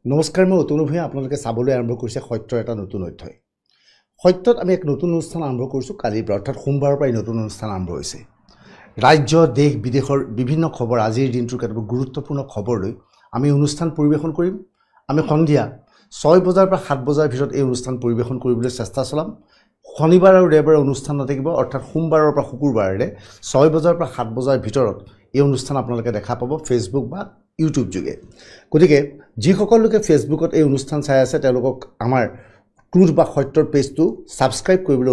নমস্কাৰ মই অতনু ভূঞা আপোনালোকে চাবলৈ আৰম্ভ কৰিছে সত্যৰ এটা নতুন অধ্যায় সত্যত আমি এক নতুন অনুষ্ঠান আৰম্ভ কৰিছোঁ কালিৰ পৰা অৰ্থাৎ সোমবাৰৰ পৰা নতুন অনুষ্ঠান আৰম্ভ হৈছে ৰাজ্য দেশ বিদেশৰ বিভিন্ন খবৰ আজিৰ দিনটোৰ কেতবোৰ গুৰুত্বপূৰ্ণ খবৰ লৈ আমি অনুষ্ঠান পৰিবেশন কৰিম আমি সন্ধিয়া 6 বজাৰ পৰা 7 বজাৰ ভিতৰত এই অনুষ্ঠান পৰিবেশন কৰিবলৈ চেষ্টা চলাম শনিবাৰ আৰু দেওবাৰে অনুষ্ঠান নাথাকিব অৰ্থাৎ সোমবাৰৰ পৰা শুকুৰবাৰলৈ 6 বজাৰ পৰা 7 বজাৰ ভিতৰত এই অনুষ্ঠান আপোনালোকে দেখা পাব ফেচবুক বা ইউটিউব যোগে গতিকে যিসকল লোকে ফেচবুকত এই অনুষ্ঠান চাই আছে তেওঁলোকক আমাৰ ট্ৰুথ বা সত্যৰ পেজটো সাবস্ক্ৰাইব কৰিবলৈ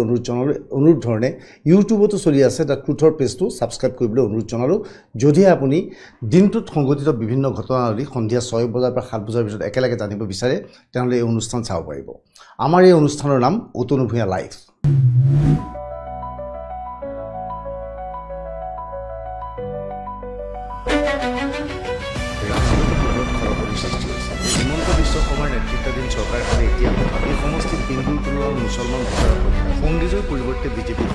অনুৰোধ ধৰণে ইউটিউবতো চলি আছে দা ট্ৰুথৰ পেজটো সাবস্ক্ৰাইব কৰিবলৈ অনুৰোধ জনালো যদি আপুনি দিনটোত সংঘটিত বিভিন্ন ঘটনাৱলী সন্ধিয়া 6 বজাৰ পৰা 7 বজাৰ ভিতৰত একেলগে জানিব বিচাৰে তেনেহলে এই অনুষ্ঠান চাব পাৰিব আমাৰ এই অনুষ্ঠানৰ নাম অতনু ভূঞা লাইভ নেতৃত্বাধীন চৰকাৰখনে এতিয়া এই সমষ্টিত হিন্দু তুলনাত মুছলমান ভোটাৰৰ সংগীজৰ পৰিৱৰ্তে বিজেপিৰ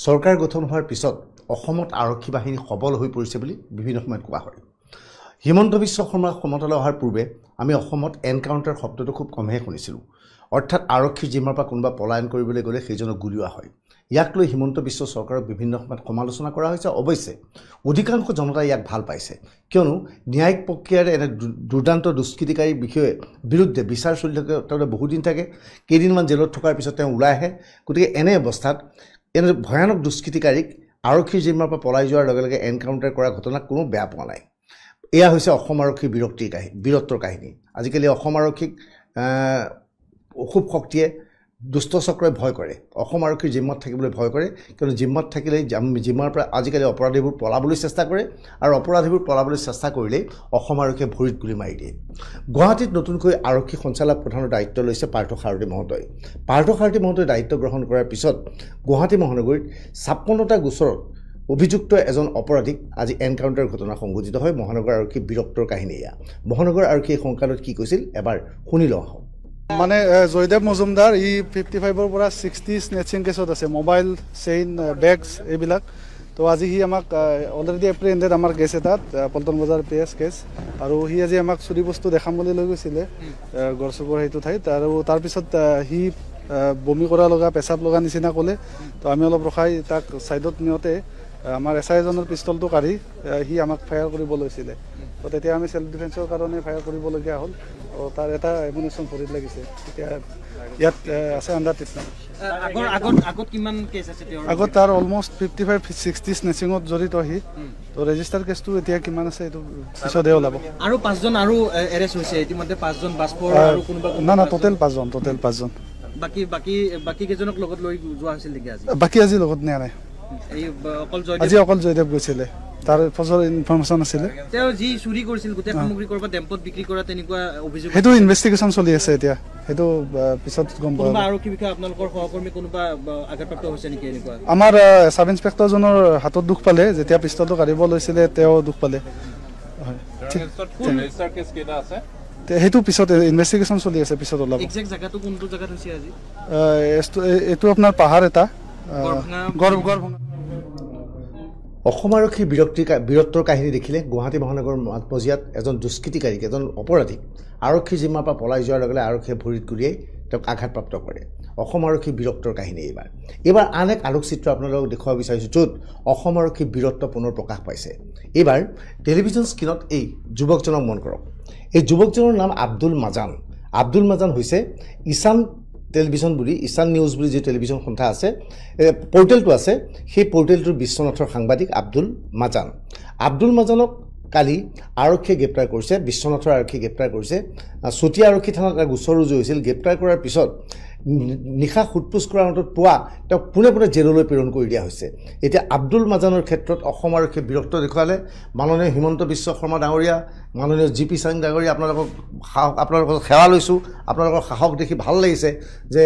চৰকাৰ গঠন হোৱাৰ পিছত অসমত আৰক্ষী বাহিনী সবল হৈ পৰিছে বুলি বিভিন্ন সময়ত কোৱা হয় হিমন্ত বিশ্ব শৰ্মা ক্ষমতালৈ অহাৰ পূৰ্বে আমি অসমত এনকাউণ্টাৰ শব্দটো খুব কমহে শুনিছিলোঁ অৰ্থাৎ আৰক্ষী জিম্মাৰ পৰা কোনোবা পলায়ন কৰিবলৈ গ'লে সেইজনক গুলিওৱা হয় ইয়াক লৈ হিমন্ত বিশ্ব চৰকাৰক বিভিন্ন সময়ত সমালোচনা কৰা হৈছে অৱশ্যে অধিকাংশ জনতাই ইয়াক ভাল পাইছে কিয়নো ন্যায়িক প্ৰক্ৰিয়াৰ এনে দুৰ্দান্ত দুষ্কৃতিকাৰীৰ বিষয়ে বিৰুদ্ধে বিচাৰ চলি থাকে বহু দিন থাকে কেইদিনমান জেলত থকাৰ পিছত তেওঁ ওলাই আহে গতিকে এনে অৱস্থাত এনে ভয়ানক দুষ্কৃতিকাৰীক আৰক্ষীৰ জিম্মাৰ পৰা পলাই যোৱাৰ লগে লগে এনকাউণ্টাৰ কৰা ঘটনা কোনো বেয়া পোৱা নাই এয়া হৈছে অসম আৰক্ষীৰ বীৰত্বৰ কাহিনী আজিকালি অসম আৰক্ষীক খুব শক্তিয়ে দুষ্ট চক্ৰই ভয় কৰে অসম আৰক্ষীৰ জিম্মাত থাকিবলৈ ভয় কৰে কিয়নো জিম্মাত থাকিলে জিম্মাৰ পৰা আজিকালি অপৰাধীবোৰ পলাবলৈ চেষ্টা কৰে আৰু অপৰাধীবোৰ পলাবলৈ চেষ্টা কৰিলে অসম আৰক্ষীয়ে ভৰিত গুলি মাৰি দিয়ে গুৱাহাটীত নতুনকৈ আৰক্ষী সঞ্চালক প্ৰধানৰ দায়িত্ব লৈছে পাৰ্থ সাৰথী মহোদয় দায়িত্ব গ্ৰহণ কৰাৰ পিছত গুৱাহাটী মহানগৰীত 56টা গোচৰত অভিযুক্ত এজন অপৰাধীক আজি এনকাউণ্টাৰ ঘটনা সংঘটিত হয় মহানগৰ আৰক্ষী বীৰত্বৰ কাহিনী এয়া মহানগৰ আৰক্ষী সংকালত কি কৈছিল এবাৰ শুনি লওঁ মানে জয়দেৱ মজুমদাৰ ই 55ৰ পৰা 60 স্নেচিং কেছত আছে মোবাইল চেইন বেগছ এইবিলাক তো আজি হি আমাক অলৰেডি এপ্ৰিহেণ্ডেড আমাৰ কেছ এটাত পল্টন বজাৰ পিএছ কেছ আৰু হি আজি আমাক চুৰি বস্তু দেখাম বুলি লৈ গৈছিলে গড়চুকৰ সেইটো ঠাইত আৰু তাৰপিছত হি বমি কৰা লগা পেচাব লগা নিচিনা ক'লে তো আমি অলপ ৰখাই তাক ছাইডত নিওঁতে আমাৰ এছ আই এজনৰ পিষ্টলটো কাঢ়ি হি আমাক ফায়াৰ কৰিব লৈছিলে তো তেতিয়া আমি সেল্ফ ডিফেন্সৰ কাৰণে ফায়াৰ কৰিবলগীয়া হ'ল আৰু তাৰ এটা এমিনেশ্যন ভৰিত লাগিছে এতিয়া ইয়াত আছে আণ্ডাৰ ট্ৰিটমেণ্ট আগত কিমান কেছ আছে আগত তাৰ অলমষ্ট 55-60 স্নেচিঙত জড়িত হি তো ৰেজিষ্টাৰ কেছটো এতিয়া কিমান আছে এইটো পিছতহে ওলাব আৰু 5জন আৰু এৰেষ্ট হৈছে ইতিমধ্যে 5জন বাছপৰ আৰু কোনোবা না টোটেল 5জন বাকি কেজনক লগত লৈ যোৱা হৈছিল নেকি আজি বাকি আজি লগত নিয়া নাই এই অকল জয়দেৱ গৈছিলে তাৰ ফজৰ ইনফৰমেশ্যন আছিলে তেওঁ যি চুৰি কৰিছিল গোটেই সামগ্ৰী কৰবা ডেম্পত বিক্ৰী কৰা তেনেকুৱা অভিযোগ সেইটো ইনভেষ্টিগেশ্যন চলি আছে এতিয়া সেইটো পিছত গম পাব আৰু কি বিষয় আপোনালোকৰ সহকৰ্মী কোনোবা আঘাতপ্ৰাপ্ত হৈছে নেকি এনেকুৱা আমাৰ সাব ইন্সপেক্টৰজনৰ হাতত দুখ পালে যেতিয়া পিষ্টলটো কাঢ়িব লৈছিলে তেওঁ দুখ পালে সেইটো পিছত ইনভেষ্টিগেশ্যন চলি আছে পিছত ওলাব এক্সাক্ট জায়গাটো কোনটো জায়গাত হৈছে আজি এইটো আপোনাৰ পাহাৰ এটা অসম আৰক্ষীৰ বীৰত্বৰ কাহিনী দেখিলে গুৱাহাটী মহানগৰ মাজমজিয়াত এজন দুষ্কৃতিকাৰীক এজন অপৰাধীক আৰক্ষী জিম্মাৰ পৰা পলাই যোৱাৰ লগে লগে আৰক্ষীয়ে ভৰিত গুলিয়াই তেওঁক আঘাতপ্ৰাপ্ত কৰে অসম আৰক্ষীৰ বীৰত্বৰ কাহিনী এইবাৰ আন এক আলোকচিত্ৰ আপোনালোকক দেখুৱাব বিচাৰিছোঁ য'ত অসম আৰক্ষীৰ বীৰত্ব পুনৰ প্ৰকাশ পাইছে এইবাৰ টেলিভিছন স্ক্ৰীণত এই যুৱকজনক মন কৰক এই যুৱকজনৰ নাম আব্দুল মাজান হৈছে ঈশান টেলিভিছন বুলি ঈশান নিউজ বুলি যি টেলিভিছন সন্থা আছে পৰ্টেলটো আছে সেই পৰ্টেলটোৰ বিশ্বনাথৰ সাংবাদিক আব্দুল মাজানক কালি আৰক্ষীয়ে গ্ৰেপ্তাৰ কৰিছে বিশ্বনাথৰ আৰক্ষীয়ে গ্ৰেপ্তাৰ কৰিছে চতিয়া আৰক্ষী থানাত এটা গোচৰ ৰুজু হৈছিল গ্ৰেপ্তাৰ কৰাৰ পিছত নিশা সোধপোছ কৰাৰ অন্তত পুৱা তেওঁক পোনে জেললৈ প্ৰেৰণ কৰি দিয়া হৈছে এতিয়া আব্দুল মাজানৰ ক্ষেত্ৰত অসম আৰক্ষীয়ে বীৰত্ব দেখুৱালে মাননীয় হিমন্ত বিশ্ব শৰ্মা ডাঙৰীয়া মাননীয় জিপি সিং ডাঙৰীয়া আপোনালোকক সেৱা লৈছোঁ আপোনালোকৰ সাহস দেখি ভাল লাগিছে যে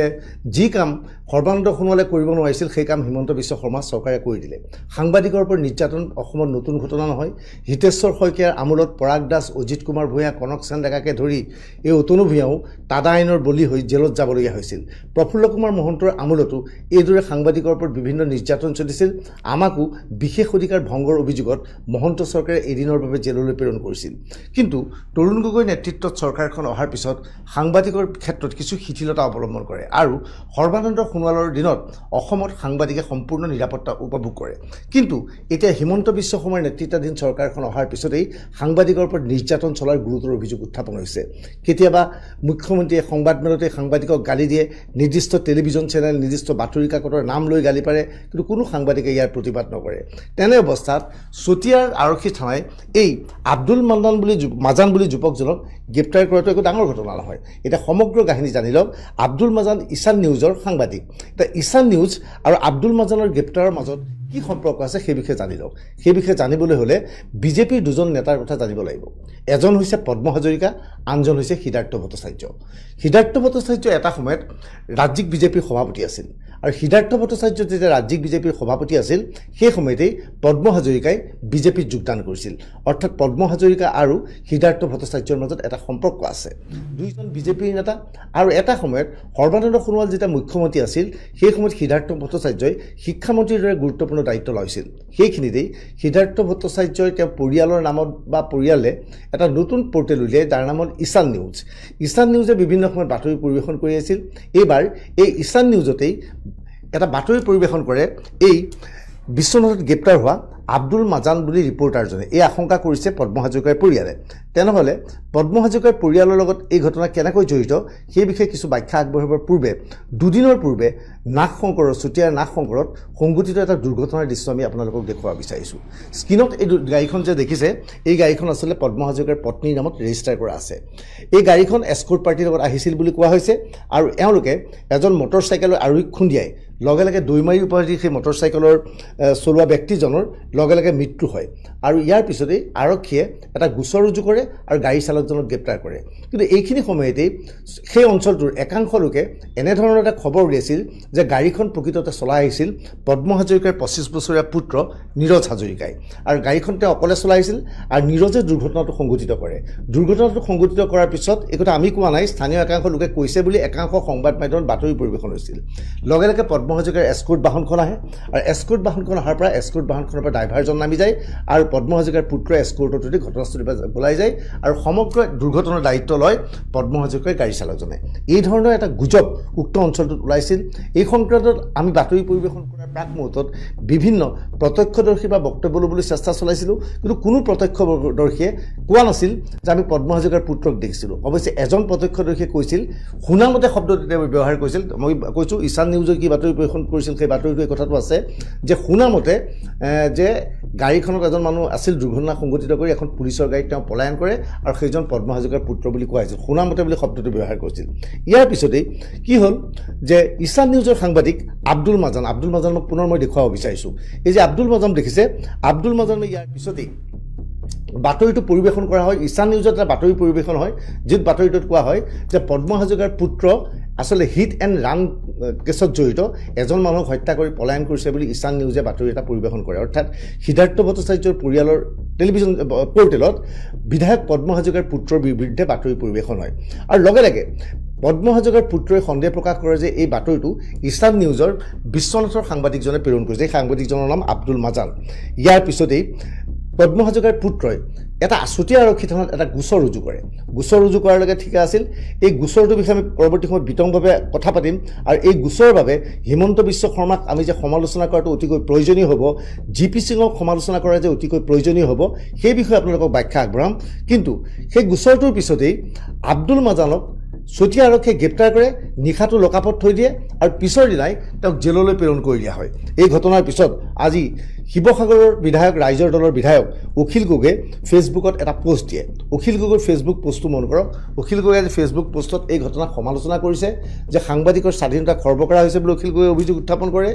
যি কাম সৰ্বানন্দ সোণোৱালে কৰিব নোৱাৰিছিল সেই কাম হিমন্ত বিশ্ব শৰ্মা চৰকাৰে কৰি দিলে সাংবাদিকৰ ওপৰত নিৰ্যাতন অসমত নতুন ঘটনা নহয় হিতেশ্বৰ শইকীয়াৰ আমোলত পৰাগ দাস অজিত কুমাৰ ভূঞা কনক সেন ডেকাকে ধৰি এই অতনু ভূঞাও টাডা আইনৰ বলি হৈ জেলত যাবলগীয়া হৈছিল প্ৰফুল্ল কুমাৰ মহন্তৰ আমোলতো এইদৰে সাংবাদিকৰ ওপৰত বিভিন্ন নিৰ্যাতন চলিছিল আমাকো বিশেষ অধিকাৰ ভংগৰ অভিযোগত মহন্ত চৰকাৰে এদিনৰ বাবে জেললৈ প্ৰেৰণ কৰিছিল কিন্তু তৰুণ গগৈ নেতৃত্বত চৰকাৰখন অহাৰ পিছত সাংবাদিকৰ ক্ষেত্ৰত কিছু শিথিলতা অৱলম্বন কৰে আৰু সৰ্বানন্দ সোণোৱালৰ দিনত অসমত সাংবাদিকে সম্পূৰ্ণ নিৰাপত্তা উপভোগ কৰে কিন্তু এতিয়া হিমন্ত বিশ্ব শৰ্মাৰ নেতৃত্বাধীন চৰকাৰখন অহাৰ পিছতেই সাংবাদিকৰ ওপৰত নিৰ্যাতন চলাৰ গুৰুতৰ অভিযোগ উত্থাপন হৈছে কেতিয়াবা মুখ্যমন্ত্ৰীয়ে সংবাদমেলতে সাংবাদিকক গালি দিয়ে নিৰ্দিষ্ট টেলিভিছন চেনেল নিৰ্দিষ্ট বাতৰি কাকতৰ নাম লৈ গালি পাৰে কিন্তু কোনো সাংবাদিকে ইয়াৰ প্ৰতিবাদ নকৰে তেনে অৱস্থাত চতিয়াৰ আৰক্ষী থানাই এই আব্দুল মাজান বুলি যুৱকজনক গ্ৰেপ্তাৰ কৰাটো একো ডাঙৰ ঘটনা নহয় এটা সমগ্ৰ কাহিনী জানি লওক আব্দুল মাজান ঈশান নিউজৰ সাংবাদিক এটা ঈশান নিউজ আৰু আব্দুল মাজানৰ গ্ৰেপ্তাৰৰ মাজত কি সম্পৰ্ক আছে সেই বিষয়ে জানি লওক সেই বিষয়ে জানিবলৈ হলে বিজেপিৰ দুজন নেতাৰ কথা জানিব লাগিব এজন হৈছে পদ্ম হাজৰিকা আনজন হৈছে সিদ্ধাৰ্থ ভট্টাচাৰ্য এটা সময়ত ৰাজ্যিক বিজেপিৰ সভাপতি আছিল আৰু সিদ্ধাৰ্থ ভট্টাচাৰ্য যেতিয়া ৰাজ্যিক বিজেপিৰ সভাপতি আছিল সেই সময়তেই পদ্ম হাজৰিকাই বিজেপিত যোগদান কৰিছিল অৰ্থাৎ পদ্ম হাজৰিকা আৰু সিদ্ধাৰ্থ ভট্টাচাৰ্যৰ মাজত এটা সম্পৰ্ক আছে দুইজন বিজেপিৰ নেতা আৰু এটা সময়ত সৰ্বানন্দ সোণোৱাল যেতিয়া মুখ্যমন্ত্ৰী আছিল সেই সময়ত সিদ্ধাৰ্থ ভট্টাচাৰ্যই শিক্ষামন্ত্ৰীৰ দৰে গুৰুত্বপূৰ্ণ দায়িত্ব লৈছিল সেইখিনিতেই সিদ্ধাৰ্থ ভট্টাচাৰ্যই তেওঁ পৰিয়ালৰ নামত বা পৰিয়ালে এটা নতুন পৰ্টেল উলিয়াই যাৰ নাম হ'ল ঈশান নিউজে বিভিন্ন সময়ত বাতৰি পৰিৱেশন কৰি আছিল এইবাৰ এই ঈশান নিউজতেই এটা বাতৰি পৰিৱেশন কৰে এই বিশ্বনাথত গ্ৰেপ্তাৰ হোৱা আব্দুল মাজান বুলি ৰিপৰ্টাৰজনে এই আশংকা কৰিছে পদ্ম হাজৰিকাৰ পৰিয়ালে তেনেহলে পদ্ম হাজৰিকাৰ পৰিয়ালৰ লগত এই ঘটনা কেনেকৈ জড়িত সেই বিষয়ে কিছু ব্যাখ্যা আগবঢ়াবৰ পূৰ্বে দুদিনৰ পূৰ্বে চতিয়াৰ নাগশংকৰত সংঘটিত এটা দুৰ্ঘটনাৰ দৃশ্য আমি আপোনালোকক দেখুৱাব বিচাৰিছোঁ স্ক্ৰীনত এই গাড়ীখন যে দেখিছে এই গাড়ীখন আচলতে পদ্ম হাজৰিকাৰ পত্নীৰ নামত ৰেজিষ্টাৰ কৰা আছে এই গাড়ীখন এস্কৰ্ট পাৰ্টিৰ লগত আহিছিল বুলি কোৱা হৈছে আৰু এওঁলোকে এজন মটৰচাইকেলৰ আৰোহীক খুন্দিয়াই লগে লগে দৈমাৰী উপাধি সেই মটৰচাইকেলৰ চলোৱা ব্যক্তিজনৰ লগে লগে মৃত্যু হয় আৰু ইয়াৰ পিছতেই আৰক্ষীয়ে এটা গোচৰ ৰুজু কৰে আৰু গাড়ী চালকজনক গ্ৰেপ্তাৰ কৰে কিন্তু এইখিনি সময়তেই সেই অঞ্চলটোৰ একাংশ লোকে এনেধৰণৰ এটা খবৰ উলিয়াইছিল যে গাড়ীখন প্ৰকৃততে চলাই আহিছিল পদ্ম হাজৰিকাৰ 25 বছৰীয়া পুত্ৰ নীৰজ হাজৰিকাই আৰু গাড়ীখন তেওঁ অকলে চলাইছিল আৰু নীৰজে দুৰ্ঘটনাটো সংঘটিত কৰাৰ পিছত একথা আমি কোৱা নাই স্থানীয় একাংশ লোকে কৈছে বুলি একাংশ সংবাদ মাধ্যমত বাতৰি পৰিৱেশন হৈছিল লগে লগে পদ্ম হাজৰিকাৰ এস্কৰ্ট বাহনখন আহে আৰু এস্কৰ্ট বাহনখন অহাৰ পৰা এস্কৰ্ট বাহনখনৰ পৰা ড্ৰাইভাৰজন নামি যায় আৰু পদ্ম হাজৰিকাৰ পুত্ৰই এস্কৰ্টত উঠি ঘটনাস্থলীৰ পৰা ওলাই যায় আৰু সমগ্ৰ দুৰ্ঘটনাৰ দায়িত্ব লয় পদ্ম হাজৰিকাৰ গাড়ী চালকজনে এই ধৰণৰ এটা গুজব উক্ত অঞ্চলটোত ওলাইছিল এই সংক্ৰান্তত আমি বাতৰি পৰিৱেশন কৰাৰ প্ৰাক মুহূৰ্তত বিভিন্ন প্ৰত্যক্ষদৰ্শী বা বক্তব্য ল'বলৈ চেষ্টা চলাইছিলোঁ কিন্তু কোনো প্ৰত্যক্ষদৰ্শীয়ে কোৱা নাছিল যে আমি পদ্ম হাজৰিকাৰ পুত্ৰক দেখিছিলোঁ অৱশ্যে এজন প্ৰত্যক্ষদৰ্শীয়ে কৈছিল শুনামতে শব্দটো তেওঁ ব্যৱহাৰ কৰিছিল মই কৈছোঁ ঈশান নিউজৰ কি বাতৰি পৰিৱেশন কৰিছিল সেই বাতৰিটো এই কথাটো আছে যে শুনামতে যে গাড়ীখনত এজন মানুহ আছিল দুৰ্ঘটনা সংঘটিত কৰি এখন পুলিচৰ গাড়ীত তেওঁ পলায়ন কৰে আৰু সেইজন পদ্ম হাজৰিকাৰ পুত্ৰ বুলি কোৱা হৈছিল শুনামতে বুলি শব্দটো ব্যৱহাৰ কৰিছিল ইয়াৰ পিছতেই কি হ'ল যে ঈশান নিউজৰ সাংবাদিক আব্দুল মাজানক পুনৰ মই দেখুৱাব বিচাৰিছোঁ এই যে আব্দুল মাজান দেখিছে আব্দুল মাজান ইয়াৰ পিছতেই বাতৰিটো পৰিৱেশন কৰা হয় ঈশান নিউজত এটা বাতৰি পৰিৱেশন হয় যিত বাতৰিটোত কোৱা হয় যে পদ্ম হাজৰিকাৰ পুত্ৰ আসলে হিট এণ্ড ৰান কেছত জড়িত এজন মানুহক হত্যা কৰি পলায়ন কৰিছে বুলি ঈশান নিউজে বাতৰি এটা পৰিৱেশন কৰে অৰ্থাৎ সিদ্ধাৰ্থ ভট্টাচাৰ্যৰ পৰিয়ালৰ টেলিভিছন পৰ্টেলত বিধায়ক পদ্ম হাজৰিকাৰ পুত্ৰৰ বিৰুদ্ধে বাতৰি পৰিৱেশন হয় আৰু লগে লগে পদ্ম হাজৰিকাৰ পুত্ৰই সন্দেহ প্ৰকাশ কৰে যে এই বাতৰিটো ঈশান নিউজৰ বিশ্বনাথৰ সাংবাদিকজনে প্ৰেৰণ কৰিছে এই সাংবাদিকজনৰ নাম আব্দুল মাজান ইয়াৰ পিছতেই পদ্ম হাজৰিকাৰ পুত্ৰই এটা চতিয়া আৰক্ষী থানাত এটা গোচৰ ৰুজু কৰাৰ লগে ঠিক আছিল এই গোচৰটোৰ বিষয়ে আমি পৰৱৰ্তী সময়ত বিতংভাৱে কথা পাতিম আৰু এই গোচৰৰ বাবে হিমন্ত বিশ্ব শৰ্মাক আমি যে সমালোচনা কৰাটো অতিকৈ প্ৰয়োজনীয় হ'ব জিপি সিঙক সমালোচনা কৰা যে অতিকৈ প্ৰয়োজনীয় হ'ব সেই বিষয়ে আপোনালোকক ব্যাখ্যা আগবঢ়াম কিন্তু সেই গোচৰটোৰ পিছতেই আব্দুল মাজানক চতিয়া আৰক্ষীয়ে গ্ৰেপ্তাৰ কৰে নিশাটো লকাপত থৈ দিয়ে আৰু পিছৰ দিনাই তেওঁক জেললৈ প্ৰেৰণ কৰি দিয়া হয় এই ঘটনাৰ পিছত আজি শিৱসাগৰৰ বিধায়ক ৰাইজৰ দলৰ বিধায়ক অখিল গগৈয়ে ফেচবুকত এটা পোষ্ট দিয়ে অখিল গগৈৰ ফেচবুক পোষ্টটো মন কৰক অখিল গগৈয়ে আজি ফেচবুক পোষ্টত এই ঘটনাক সমালোচনা কৰিছে যে সাংবাদিকৰ স্বাধীনতা খৰ্ব কৰা হৈছে বুলি অখিল গগৈয়ে অভিযোগ উত্থাপন কৰে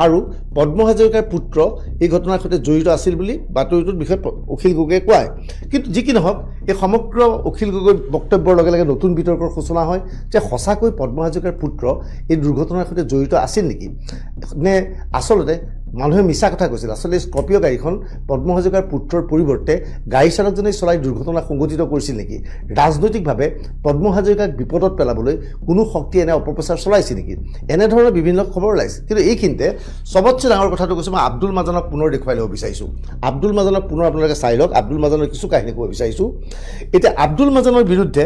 আৰু পদ্ম হাজৰিকাৰ পুত্ৰ এই ঘটনাৰ সৈতে জড়িত আছিল বুলি বাতৰিটোৰ বিষয়ে অখিল গগৈয়ে কয় কিন্তু যি কি নহওক এই সমগ্ৰ অখিল গগৈৰ বক্তব্যৰ লগে লগে নতুন বিতৰ্কৰ সূচনা হয় যে সঁচাকৈ পদ্ম হাজৰিকাৰ পুত্ৰ এই দুৰ্ঘটনাৰ সৈতে জড়িত আছিল নেকি নে আচলতে মানুহে মিছা কথা কৈছিল আচলতে স্কৰ্পিঅ' গাড়ীখন পদ্ম হাজৰিকাৰ পুত্ৰৰ পৰিৱৰ্তে গাড়ী চালকজনে চলাই দুৰ্ঘটনা সংঘটিত কৰিছিল নেকি ৰাজনৈতিকভাৱে পদ্ম হাজৰিকাক বিপদত পেলাবলৈ কোনো শক্তি এনে অপপ্ৰচাৰ চলাইছে নেকি এনেধৰণৰ বিভিন্ন খবৰ ওলাইছে কিন্তু এইখিনিতে সবতছে ডাঙৰ কথাটো কৈছোঁ মই আব্দুল মাজানক পুনৰ দেখুৱাই ল'ব বিচাৰিছোঁ আব্দুল মাজানক পুনৰ আপোনালোকে চাই লওক আব্দুল মাজানৰ কিছু কাহিনী ক'ব বিচাৰিছোঁ এতিয়া আব্দুল মাজানৰ বিৰুদ্ধে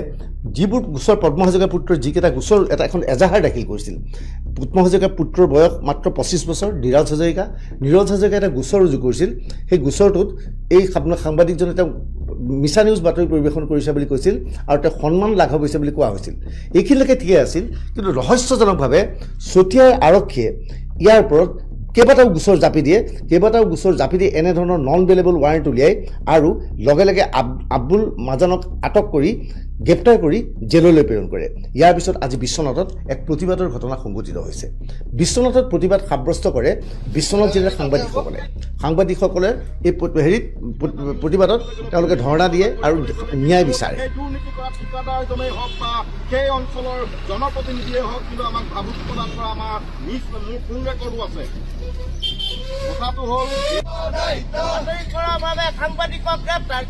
যিবোৰ গোচৰ পদ্ম হাজৰিকাৰ পুত্ৰৰ যিকেইটা গোচৰ এখন এজাহাৰ দাখিল কৰিছিল পদ্ম হাজৰিকাৰ পুত্ৰৰ বয়স মাত্ৰ 25 বছৰ নীৰজ হাজৰিকাই এটা গোচৰ ৰুজু কৰিছিল সেই গোচৰটোত এই সাংবাদিকজনে তেওঁ মিছা নিউজ বাতৰি পৰিৱেশন কৰিছে বুলি কৈছিল আৰু তেওঁ সন্মান লাঘৱ হৈছে বুলি কোৱা হৈছিল এইখিনিলৈকে ঠিকে আছিল কিন্তু ৰহস্যজনকভাৱে চতিয়াৰ আৰক্ষীয়ে ইয়াৰ ওপৰত কেইবাটাও গোচৰ জাপি দিয়ে এনেধৰণৰ নন বেলেবল ৱাৰেণ্ট উলিয়াই আৰু লগে লগে আব্দুল মাজানক আটক কৰি গ্ৰেপ্তাৰ কৰি জেললৈ প্ৰেৰণ কৰে ইয়াৰ পিছত আজি বিশ্বনাথত এক প্ৰতিবাদৰ ঘটনা সংঘটিত হৈছে বিশ্বনাথত প্ৰতিবাদ সাব্যস্ত কৰে বিশ্বনাথ জিলাৰ সাংবাদিকসকলে এই প্ৰতিবাদত তেওঁলোকে ধৰ্ণা দিয়ে আৰু ন্যায় বিচাৰে সেই অঞ্চলৰ জনপ্ৰতিনিধিয়ে হওক কিন্তু আমাক ভাবুক প্ৰদান কৰা আমাৰ নিজ মোৰ ফোন ৰেকৰ্ডো আছে কথাটো হ'ল সাংবাদিকক গ্ৰেপ্তাৰ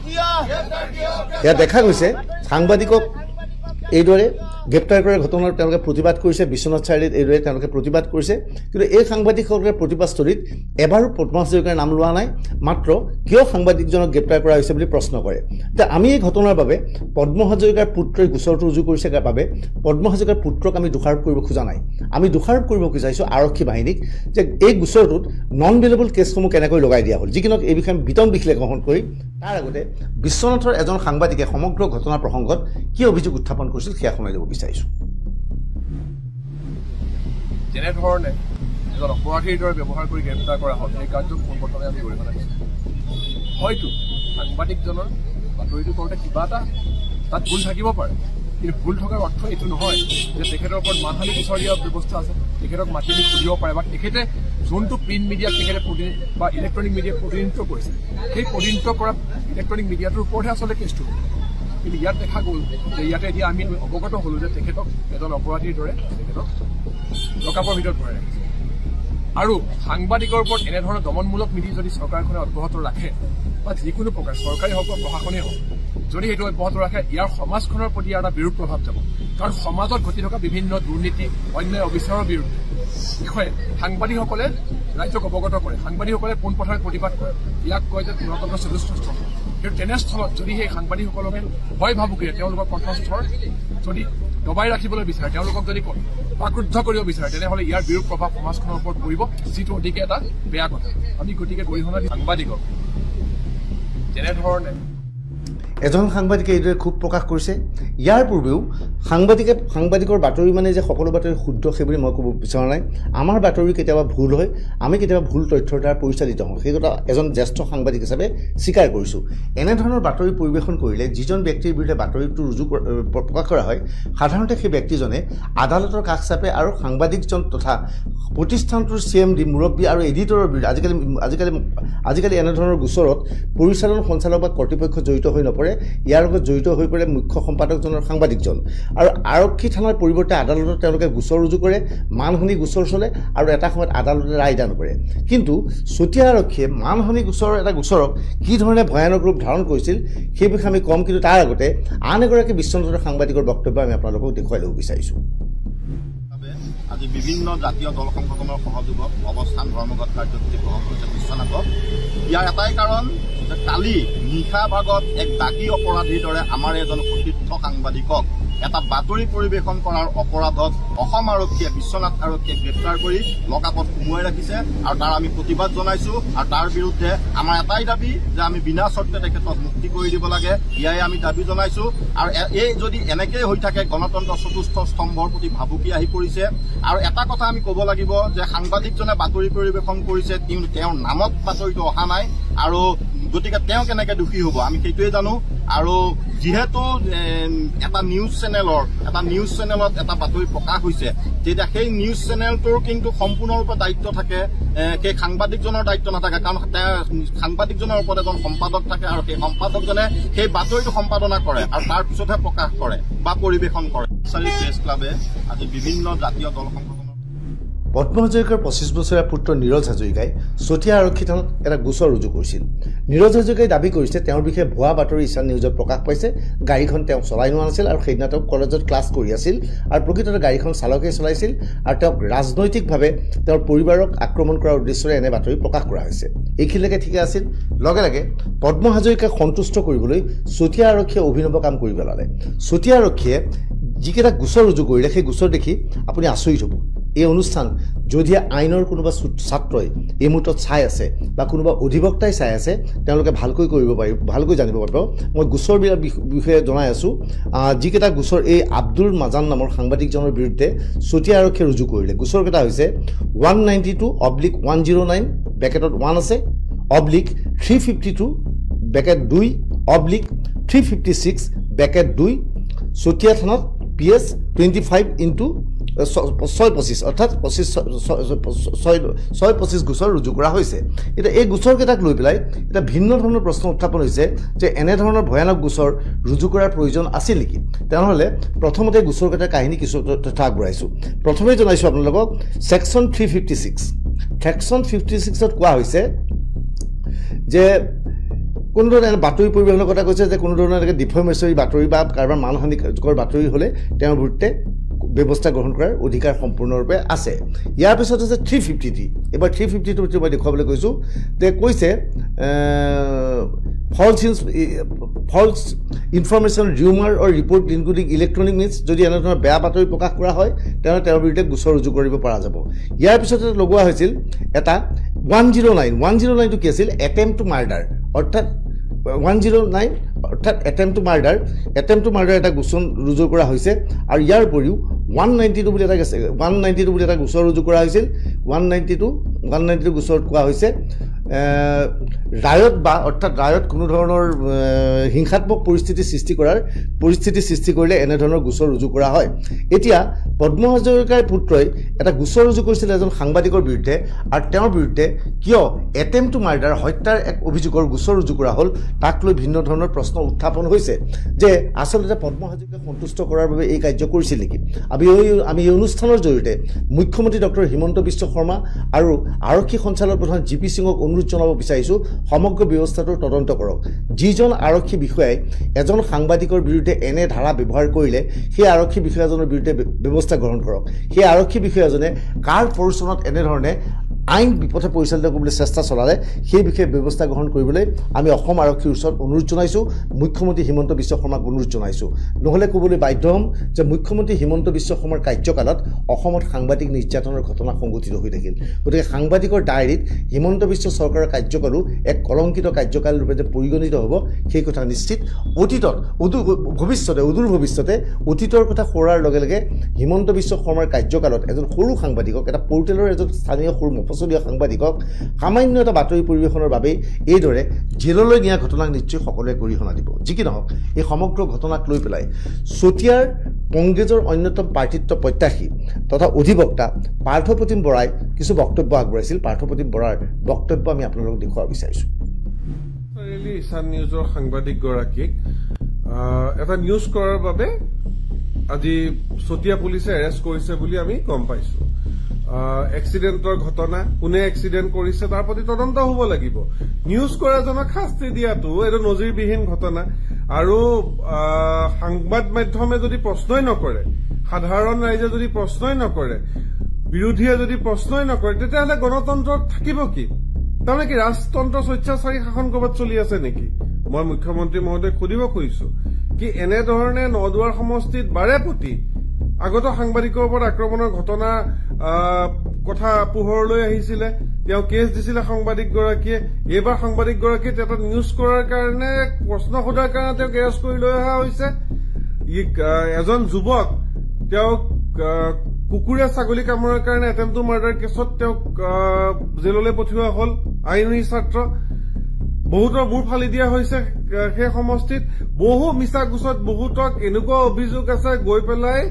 ইয়াত দেখা গৈছে সাংবাদিকক এইদৰে গ্ৰেপ্তাৰ কৰাৰ ঘটনাৰ তেওঁলোকে প্ৰতিবাদ কৰিছে বিশ্বনাথ চাৰিআলিত এইদৰে তেওঁলোকে প্ৰতিবাদ কৰিছে কিন্তু এই সাংবাদিকসকলৰ প্ৰতিবাদস্থলীত এবাৰো পদ্ম হাজৰিকাৰ নাম লোৱা নাই মাত্ৰ কিয় সাংবাদিকজনক গ্ৰেপ্তাৰ কৰা হৈছে বুলি প্ৰশ্ন কৰে এতিয়া আমি এই ঘটনাৰ বাবে পদ্ম হাজৰিকাৰ পুত্ৰই গোচৰটো ৰুজু কৰিছে বাবে পদ্ম হাজৰিকাৰ পুত্ৰক আমি দোষাৰোপ কৰিব খোজা নাই আমি দোষাৰোপ কৰিব বিচাৰিছোঁ আৰক্ষী বাহিনীক যে এই গোচৰটোত নন বেলেবল কেছসমূহ কেনেকৈ লগাই দিয়া হ'ল যিকিনক এই বিষয়ে বিতং বিশ্লেষণ কৰি তাৰ আগতে বিশ্বনাথৰ এজন সাংবাদিকে সমগ্ৰ ঘটনা প্ৰসংগত কি অভিযোগ উত্থাপন কৰিছিল সেয়া শুনাই দিব বিচাৰিছোঁ যেনেধৰণে এজন অপৰাধীৰ দৰে ব্যৱহাৰ কৰি গ্ৰেপ্তাৰ কৰা হ'ল সেই কাৰ্যক পোনপ্ৰথমে আমি গৰিহণা দিছোঁ হয়তো সাংবাদিকজনৰ বাতৰিটো কৰোঁতে কিবা এটা তাত ভুল থাকিব পাৰে কিন্তু ভুল থকাৰ অৰ্থ এইটো নহয় যে তেখেতৰ ওপৰত মানহানি গোচৰ দিয়াৰ ব্যৱস্থা আছে তেখেতক মাতি নি সুধিব পাৰে বা তেখেতে যোনটো প্ৰিণ্ট মিডিয়াক তেখেতে বা ইলেক্ট্ৰনিক মিডিয়াক প্ৰতিনিধিত্ব কৰিছে সেই প্ৰতিনিধিত্ব কৰা ইলেক্ট্ৰনিক মিডিয়াটোৰ ওপৰতহে আচলতে কেছটো কিন্তু ইয়াত দেখা গ'ল যে ইয়াতে এতিয়া আমি অৱগত হ'লোঁ যে তেখেতক এজন অপৰাধীৰ দৰে তেখেতক লকআপৰ ভিতৰত ভৰাই ৰাখিছে আৰু সাংবাদিকৰ ওপৰত এনেধৰণৰ দমনমূলক নীতি যদি চৰকাৰখনে অব্যাহত ৰাখে বা যিকোনো প্ৰকাৰ চৰকাৰী হওক বা প্ৰশাসনেই হওক যদি সেইটো অব্যাহত ৰাখে ইয়াৰ সমাজখনৰ প্ৰতি এটা বিৰূপ প্ৰভাৱ যাব কাৰণ সমাজত ঘটি থকা বিভিন্ন দুৰ্নীতি অন্যায় অবিচাৰৰ বিৰুদ্ধে বিষয়ে সাংবাদিকসকলে ৰাইজক অৱগত কৰে সাংবাদিকসকলে পোনপথৰে প্ৰতিবাদ কৰে ইয়াক কয় যে গণতন্ত্ৰৰ চতুষ্ঠস্থল কিন্তু তেনেস্থলত যদি সেই সাংবাদিকসকলকে ভয় ভাবুকিৰে তেওঁলোকৰ কণ্ঠস্বৰ যদি দবাই ৰাখিবলৈ বিচাৰে তেওঁলোকক যদি প্ৰাকৃদ্ধ কৰিব বিচাৰে তেনেহ'লে ইয়াৰ বিৰূপ প্ৰভাৱ সমাজখনৰ ওপৰত পৰিব যিটো অধিকে এটা বেয়া কথা আমি গতিকে গৰিহণা দি সাংবাদিকক যেনেধৰণে এজন সাংবাদিকে এইদৰে ক্ষোভ প্ৰকাশ কৰিছে ইয়াৰ পূৰ্বেও সাংবাদিকৰ বাতৰি মানে যে সকলো বাতৰি শুদ্ধ সেই বুলি মই ক'ব বিচৰা নাই আমাৰ বাতৰি কেতিয়াবা ভুল হয় আমি কেতিয়াবা ভুল তথ্যৰ দ্বাৰা পৰিচালিত হওঁ সেই কথা এজন জ্যেষ্ঠ সাংবাদিক হিচাপে স্বীকাৰ কৰিছোঁ এনেধৰণৰ বাতৰি পৰিৱেশন কৰিলে যিজন ব্যক্তিৰ বিৰুদ্ধে বাতৰিটো ৰুজু প্ৰকাশ কৰা হয় সাধাৰণতে সেই ব্যক্তিজনে আদালতৰ কাষ চাপে আৰু সাংবাদিকজন তথা প্ৰতিষ্ঠানটোৰ CMD মুৰব্বী আৰু এডিটৰৰ বিৰুদ্ধে আজিকালি এনেধৰণৰ গোচৰত পৰিচালন সঞ্চালক বা কৰ্তৃপক্ষ জড়িত হৈ নপৰে ইয়াৰ লগত জড়িত হৈ পৰে মুখ্য সম্পাদকজনৰ সাংবাদিকজন আৰু আৰক্ষী থানাৰ পৰিৱৰ্তে আদালতত তেওঁলোকে গোচৰ ৰুজু কৰে মানহানি গোচৰ চলে আৰু এটা সময়ত আদালতে ৰায়দান কৰে কিন্তু চতিয়া আৰক্ষীয়ে মানহানি এটা গোচৰক কি ধৰণে ভয়ানক ৰূপ ধাৰণ কৰিছিল সেই বিষয়ে আমি কম কিন্তু তাৰ আগতে আন এগৰাকী বিশ্বনাথৰ সাংবাদিকৰ বক্তব্য আমি আপোনালোকক দেখুৱাই ল'ব বিচাৰিছোঁ আজি বিভিন্ন জাতীয় দল সংগঠনৰ সহযোগত অৱস্থান ধৰ্মঘট কাৰ্যসূচী গ্ৰহণ কৰিছে বিশ্বনাথত ইয়াৰ এটাই কাৰণ যে কালি নিশা ভাগত এক দাগী অপৰাধীৰ দৰে আমাৰ এজন সতীৰ্থ সাংবাদিকক এটা বাতৰি পৰিৱেশন কৰাৰ অপৰাধত অসম আৰক্ষীয়ে বিশ্বনাথ আৰক্ষীয়ে গ্ৰেপ্তাৰ কৰি লকআপত সোমোৱাই ৰাখিছে আৰু তাৰ আমি প্ৰতিবাদ জনাইছোঁ আৰু তাৰ বিৰুদ্ধে আমাৰ এটাই দাবী যে আমি বিনা চৰ্তে তেখেতক মুক্তি কৰি দিব লাগে ইয়াই আমি দাবী জনাইছোঁ আৰু এই যদি এনেকেই হৈ থাকে গণতন্ত্ৰৰ চতুৰ্থ স্তম্ভৰ প্ৰতি ভাবুকি আহি পৰিছে আৰু এটা কথা আমি ক'ব লাগিব যে সাংবাদিকজনে বাতৰি পৰিৱেশন কৰিছে কিন্তু তেওঁৰ নামত বাতৰিটো অহা নাই আৰু গতিকে তেওঁ কেনেকৈ দোষী হ'ব আমি সেইটোৱে জানো আৰু যিহেতু এটা নিউজ চেনেলত এটা বাতৰি প্ৰকাশ হৈছে তেতিয়া সেই নিউজ চেনেলটোৰ কিন্তু সম্পূৰ্ণৰূপে দায়িত্ব থাকে সেই সাংবাদিকজনৰ দায়িত্ব নাথাকে কাৰণ সাংবাদিকজনৰ ওপৰত এজন সম্পাদক থাকে আৰু সেই সম্পাদকজনে সেই বাতৰিটো সম্পাদনা কৰে আৰু তাৰ পিছতহে প্ৰকাশ কৰে বা পৰিৱেশন কৰে প্ৰেছ ক্লাবে আজি বিভিন্ন জাতীয় দল সংগঠনৰ পদ্ম হাজৰিকাৰ 25 বছৰীয়া পুত্ৰ নীৰজ হাজৰিকাই চতিয়া আৰক্ষী থানাত এটা গোচৰ ৰুজু কৰিছিল নীৰজ হাজৰিকাই দাবী কৰিছে তেওঁৰ বিষয়ে ভুৱা বাতৰি ইছান নিউজত প্ৰকাশ পাইছে গাড়ীখন তেওঁ চলাই নোৱা নাছিল আৰু সেইদিনা তেওঁ কলেজত ক্লাছ কৰি আছিল আৰু প্ৰকৃততে গাড়ীখন চালকে চলাইছিল আৰু তেওঁক ৰাজনৈতিকভাৱে তেওঁৰ পৰিবাৰক আক্ৰমণ কৰাৰ উদ্দেশ্যৰে এনে বাতৰি প্ৰকাশ কৰা হৈছে এইখিনিলৈকে ঠিকে আছিল লগে লগে পদ্ম হাজৰিকাক সন্তুষ্ট কৰিবলৈ চতিয়া আৰক্ষীয়ে অভিনৱ কাম কৰি পেলালে চতিয়া আৰক্ষীয়ে যিকেইটা গোচৰ ৰুজু কৰিলে সেই গোচৰ দেখি আপুনি আচৰিত হ'ব এই অনুষ্ঠান যদি আইনৰ কোনোবা ছাত্ৰই এই মুহূৰ্তত চাই আছে বা কোনোবা অধিবক্তাই চাই আছে তেওঁলোকে ভালকৈ কৰিব পাৰিব ভালকৈ জানিব পাৰিব মই গোচৰ বিষয়ে জনাই আছোঁ যিকেইটা গোচৰ এই আব্দুল মাজান নামৰ সাংবাদিকজনৰ বিৰুদ্ধে চতিয়া আৰক্ষীয়ে ৰুজু কৰিলে গোচৰকেইটা হৈছে 192/109 ব্ৰেকেটত 1 আছে /352/2/356 (2) চতিয়া থানাত PS 25x625 অৰ্থাৎ 625 গোচৰ ৰুজু কৰা হৈছে এতিয়া এই গোচৰকেইটাক লৈ পেলাই এটা ভিন্ন ধৰণৰ প্ৰশ্ন উত্থাপন হৈছে যে এনে ধৰণৰ ভয়ানক গোচৰ ৰুজু কৰাৰ প্ৰয়োজন আছিল নেকি তেনেহ'লে প্ৰথমতে গোচৰকেইটাৰ কাহিনী কিছু তথ্য আগবঢ়াইছোঁ প্ৰথমে জনাইছোঁ আপোনালোকক ছেকশ্যন 356ত কোৱা হৈছে যে কোনো ধৰণৰ বাতৰি পৰিৱেশনৰ কথা কৈছে যে কোনো ধৰণৰ এনেকৈ ডিফমেচৰি বাতৰি বা কাৰোবাৰ মানহানিকৰ বাতৰি হ'লে তেওঁৰ বিৰুদ্ধে ব্যৱস্থা গ্ৰহণ কৰাৰ অধিকাৰ সম্পূৰ্ণৰূপে আছে ইয়াৰ পিছত হৈছে 350 এবাৰ 350টো মই দেখুৱাবলৈ কৈছোঁ যে কৈছে ফলছ ইনফৰমেশ্যন ৰিউমাৰ অৰ ৰিপৰ্ট ইনক্লুডিং ইলেক্ট্ৰনিক মিনছ যদি এনেধৰণৰ বেয়া বাতৰি প্ৰকাশ কৰা হয় তেনেহ'লে তেওঁৰ বিৰুদ্ধে গোচৰ ৰুজু কৰিব পৰা যাব ইয়াৰ পিছতে লগোৱা হৈছিল এটা 109টো কি আছিল এটেম্প টু মাৰ্ডাৰ অৰ্থাৎ 109 অৰ্থাৎ এটেম্প টু মাৰ্ডাৰ এটা গোচৰ ৰুজু কৰা হৈছে আৰু ইয়াৰ উপৰিও 192 বুলি এটা গোচৰ ৰুজু কৰা হৈছিল 192 গোচৰত কোৱা হৈছে ৰায়ত বা অৰ্থাৎ ৰায়ত কোনো ধৰণৰ হিংসাত্মক পৰিস্থিতি সৃষ্টি কৰিলে এনে ধৰণৰ গোচৰ ৰুজু কৰা হয় এতিয়া পদ্ম হাজৰিকাৰ পুত্ৰই এটা গোচৰ ৰুজু কৰিছিল এজন সাংবাদিকৰ বিৰুদ্ধে আৰু তেওঁৰ বিৰুদ্ধে কিয় এটেম্প টু মাৰ্ডাৰ হত্যাৰ এক অভিযোগৰ গোচৰ ৰুজু কৰা হ'ল তাক লৈ ভিন্ন ধৰণৰ প্ৰশ্ন উত্থাপন হৈছে যে আচলতে পদ্ম হাজৰিকাক সন্তুষ্ট কৰাৰ বাবে এই কাৰ্য কৰিছিল নেকি আমি এই অনুষ্ঠানৰ জৰিয়তে মুখ্যমন্ত্ৰী ডক্টৰ হিমন্ত বিশ্ব শৰ্মা আৰু আৰক্ষী সঞ্চালক প্ৰধান GP সিঙক অনুৰোধ জনাব বিচাৰিছোঁ সমগ্ৰ ব্যৱস্থাটোৰ তদন্ত কৰক যিজন আৰক্ষী বিষয়াই এজন সাংবাদিকৰ বিৰুদ্ধে এনে ধাৰা ব্যৱহাৰ কৰিলে সেই আৰক্ষী বিষয়াজনৰ বিৰুদ্ধে ব্যৱস্থা গ্ৰহণ কৰক সেই আৰক্ষী বিষয়াজনে কাৰ পৰিচালনাত এনেধৰণে আইন বিপথে পৰিচালিত কৰিবলৈ চেষ্টা চলালে সেই বিষয়ে ব্যৱস্থা গ্ৰহণ কৰিবলৈ আমি অসম আৰক্ষীৰ ওচৰত অনুৰোধ জনাইছোঁ মুখ্যমন্ত্ৰী হিমন্ত বিশ্ব শৰ্মাক অনুৰোধ জনাইছোঁ নহ'লে ক'বলৈ বাধ্য হ'ম যে মুখ্যমন্ত্ৰী হিমন্ত বিশ্ব শৰ্মাৰ কাৰ্যকালত অসমত সাংবাদিক নিৰ্যাতনৰ ঘটনা সংঘটিত হৈ থাকিল গতিকে সাংবাদিকৰ ডায়েৰীত হিমন্ত বিশ্ব চৰকাৰৰ কাৰ্যকালো এক কলংকিত কাৰ্যকাল ৰূপে যে পৰিগণিত হ'ব সেই কথা নিশ্চিত অদূৰ ভৱিষ্যতে অতীতৰ কথা সোঁৱৰাৰ লগে লগে হিমন্ত বিশ্ব শৰ্মাৰ কাৰ্যকালত এজন সৰু সাংবাদিকক এটা পৰ্টেলৰ এজন স্থানীয় সৰু মফচলীয়া সাংবাদিকক সামান্য এটা বাতৰি পৰিৱেশনৰ বাবেই এইদৰে জেললৈ নিয়া ঘটনাক নিশ্চয় সকলোৱে গৰিহণা দিব যি কি নহওক এই সমগ্ৰ ঘটনাক লৈ পেলাই চতিয়াৰ কংগ্ৰেছৰ অন্যতম প্ৰাৰ্থিত্ব প্ৰত্যাশী তথা অধিবক্তা পাৰ্থপ্ৰতিম বৰাই কিছু বক্তব্য আগবঢ়াইছিল পাৰ্থপ্ৰতিম বৰাৰ বক্তব্য আমি আপোনালোকক দেখুৱাব বিচাৰিছোঁ ইছান নিউজৰ সাংবাদিকগৰাকীক এটা নিউজ কৰাৰ বাবে আজি চতিয়া পুলিচে এৰেষ্ট কৰিছে বুলি আমি গম পাইছো এক্সিডেণ্টৰ ঘটনা কোনে এক্সিডেণ্ট কৰিছে তাৰ প্ৰতি তদন্ত হ'ব লাগিব নিউজ কৰাজনক শাস্তি দিয়াটো এইটো নজিৰবিহীন ঘটনা আৰু সংবাদ মাধ্যমে যদি প্ৰশ্নই নকৰে সাধাৰণ ৰাইজে যদি প্ৰশ্নই নকৰে বিৰোধীয়ে যদি প্ৰশ্নই নকৰে তেতিয়াহ'লে গণতন্ত্ৰ থাকিব কি তাৰমানে কি ৰাজতন্ত্ৰ স্বেচ্ছাচাৰী শাসন ক'ৰবাত চলি আছে নেকি মই মুখ্যমন্ত্ৰী মহোদয় সুধিব খুজিছো কি এনেধৰণে নদুৱাৰ সমষ্টিত বাৰে প্ৰতি আগত সাংবাদিকৰ ওপৰত আক্ৰমণৰ ঘটনা কথা পোহৰলৈ আহিছিলে তেওঁ কেছ দিছিলে সাংবাদিকগৰাকীয়ে এইবাৰ সাংবাদিকগৰাকীক এটা নিউজ কৰাৰ কাৰণে প্ৰশ্ন সোধাৰ কাৰণে তেওঁক এৰেষ্ট কৰি লৈ অহা হৈছে এজন যুৱক তেওঁক কুকুৰে ছাগলী কামোৰাৰ কাৰণে এটেম্প টু মাৰ্ডাৰ কেছত তেওঁক জেললৈ পঠিওৱা হ'ল আইনী ছাত্ৰ বহুতৰ মূৰ ফালি দিয়া হৈছে সেই সমষ্টিত বহু মিছা গোচৰত বহুতক এনেকুৱা অভিযোগ আছে গৈ পেলাই